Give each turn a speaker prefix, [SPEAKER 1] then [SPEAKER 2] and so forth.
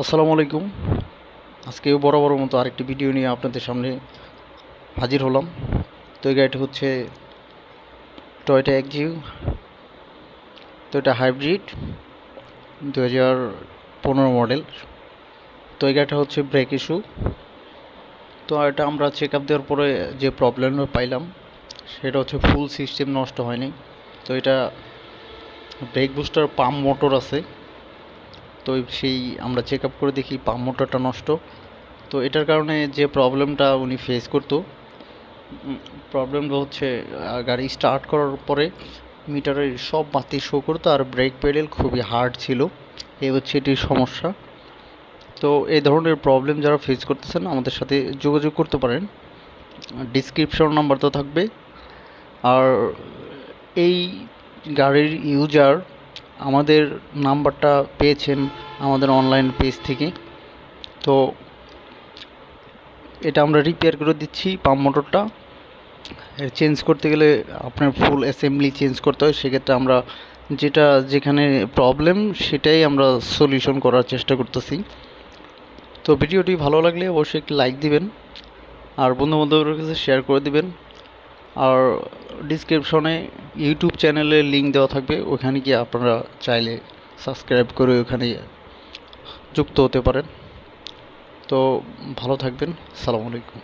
[SPEAKER 1] আসসালামু আলাইকুম। আজকেও বরাবর মতো আরেকটি ভিডিও নিয়ে আপনাদের সামনে হাজির হলাম। তো এই গাড়িটা হচ্ছে Toyota Axio, Toyota hybrid 2015 model. তো এই গাড়িটা হচ্ছে ব্রেক ইস্যু। তো এটা আমরা চেক আপ দেওয়ার পরে যে প্রবলেমটা পাইলাম সেটা হচ্ছে ফুল সিস্টেম নষ্ট হয়নি। তো এটা ব্রেক বুস্টার পাম্প মোটর আছে, তো সেই আমরা চেক আপ করে দেখি পাম্প মোটরটা নষ্ট। তো এটার কারণে যে প্রবলেমটা উনি ফেস করতো, প্রবলেমটা হচ্ছে গাড়ি স্টার্ট করার পরে মিটারের সব বাতি শো করতো আর ব্রেক প্যাডেল খুবই হার্ড ছিল। এই হচ্ছে এটির সমস্যা। তো এই ধরনের প্রবলেম যারা ফেস করতেছেন আমাদের সাথে যোগাযোগ করতে পারেন, ডিসক্রিপশন নাম্বার তো থাকবে। আর এই গাড়ির ইউজার আমাদের নাম্বারটা পেয়েছেন আমাদের অনলাইন পেজ থেকে। তো এটা আমরা রিপেয়ার করে দিচ্ছি। পাম্প মোটরটা চেঞ্জ করতে গেলে আপনার ফুল অ্যাসেম্বলি চেঞ্জ করতে হয়। সেক্ষেত্রে আমরা যেখানে প্রবলেম সেটাই আমরা সলিউশন করার চেষ্টা করতেছি। তো ভিডিওটি ভালো লাগলে অবশ্যই একটি লাইক দিবেন আর বন্ধুবান্ধবের কাছে শেয়ার করে দিবেন। আর ডিসক্রিপশনে ইউটিউব চ্যানেলের লিঙ্ক দেওয়া থাকবে, ওখানে গিয়ে আপনারা চাইলে সাবস্ক্রাইব করে ওখানে যুক্ত হতে পারেন। তো ভালো থাকবেন। আসসালামু আলাইকুম।